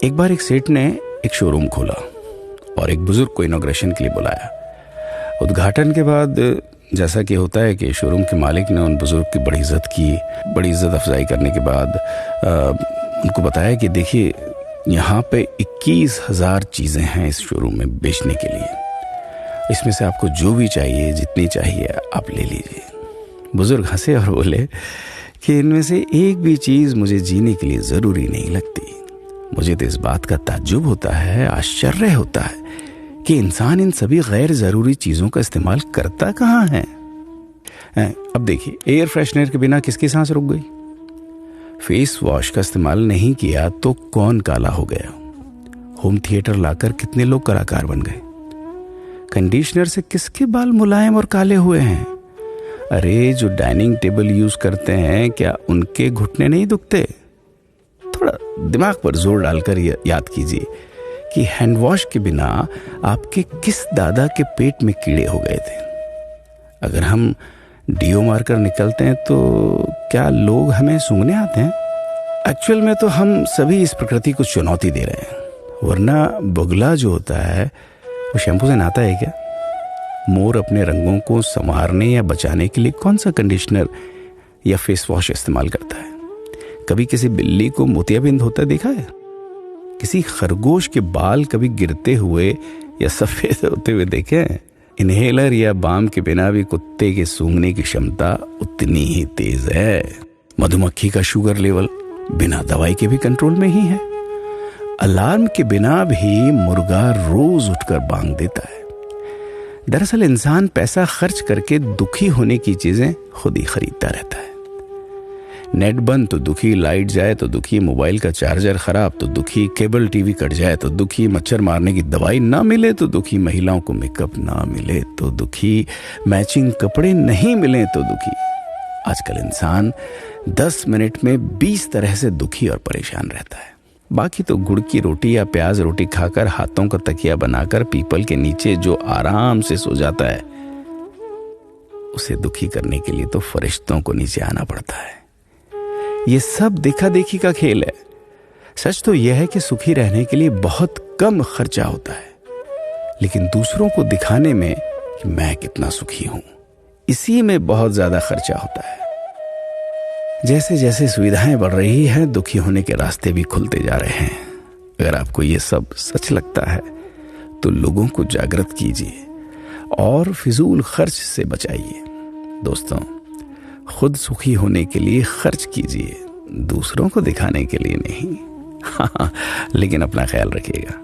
एक बार एक सेठ ने एक शोरूम खोला और एक बुजुर्ग को इनॉग्रेशन के लिए बुलाया। उद्घाटन के बाद जैसा कि होता है कि शोरूम के मालिक ने उन बुजुर्ग की बड़ी इज्जत की। बड़ी इज्जत अफजाई करने के बाद उनको बताया कि देखिए, यहाँ पे 21,000 चीज़ें हैं इस शोरूम में बेचने के लिए। इसमें से आपको जो भी चाहिए, जितनी चाहिए आप ले लीजिए। बुजुर्ग हंसे और बोले कि इनमें से एक भी चीज़ मुझे जीने के लिए ज़रूरी नहीं लगती। मुझे तो इस बात का ताज्जुब होता है, आश्चर्य होता है कि इंसान इन सभी गैर ज़रूरी चीज़ों का इस्तेमाल करता कहाँ है। अब देखिए, एयर फ्रेशनर के बिना किसकी सांस रुक गई? फेस वॉश का इस्तेमाल नहीं किया तो कौन काला हो गया? होम थिएटर लाकर कितने लोग कलाकार बन गए? कंडीशनर से किसके बाल मुलायम और काले हुए हैं? अरे, जो डाइनिंग टेबल यूज करते हैं, क्या उनके घुटने नहीं दुखते? थोड़ा दिमाग पर जोर डालकर याद कीजिए कि हैंड वॉश के बिना आपके किस दादा के पेट में कीड़े हो गए थे। अगर हम डीओ मारकर निकलते हैं तो क्या लोग हमें सूंघने आते हैं? एक्चुअल में तो हम सभी इस प्रकृति को चुनौती दे रहे हैं, वरना बगुला जो होता है वो शैम्पू से नहाता है क्या? मोर अपने रंगों को संवारने या बचाने के लिए कौन सा कंडीशनर या फेस वॉश इस्तेमाल करता है? कभी किसी बिल्ली को मोतियाबिंद होता देखा है? किसी खरगोश के बाल कभी गिरते हुए या सफेद होते हुए देखे हैं? इनहेलर या बाम के बिना भी कुत्ते के सूंघने की क्षमता उतनी ही तेज है। मधुमक्खी का शुगर लेवल बिना दवाई के भी कंट्रोल में ही है। अलार्म के बिना भी मुर्गा रोज उठकर बांग देता है। दरअसल इंसान पैसा खर्च करके दुखी होने की चीजें खुद ही खरीदता रहता है। नेट बंद तो दुखी, लाइट जाए तो दुखी, मोबाइल का चार्जर खराब तो दुखी, केबल टीवी कट जाए तो दुखी, मच्छर मारने की दवाई ना मिले तो दुखी, महिलाओं को मेकअप ना मिले तो दुखी, मैचिंग कपड़े नहीं मिले तो दुखी। आजकल इंसान 10 मिनट में 20 तरह से दुखी और परेशान रहता है। बाकी तो गुड़ की रोटी या प्याज रोटी खाकर, हाथों का तकिया बनाकर पीपल के नीचे जो आराम से सो जाता है, उसे दुखी करने के लिए तो फरिश्तों को नीचे आना पड़ता है। ये सब देखा देखी का खेल है। सच तो यह है कि सुखी रहने के लिए बहुत कम खर्चा होता है, लेकिन दूसरों को दिखाने में कि मैं कितना सुखी हूं, इसी में बहुत ज्यादा खर्चा होता है। जैसे जैसे सुविधाएं बढ़ रही हैं, दुखी होने के रास्ते भी खुलते जा रहे हैं। अगर आपको ये सब सच लगता है तो लोगों को जागृत कीजिए और फिजूल खर्च से बचाइए। दोस्तों, खुद सुखी होने के लिए खर्च कीजिए, दूसरों को दिखाने के लिए नहीं। हाँ, लेकिन अपना ख्याल रखिएगा।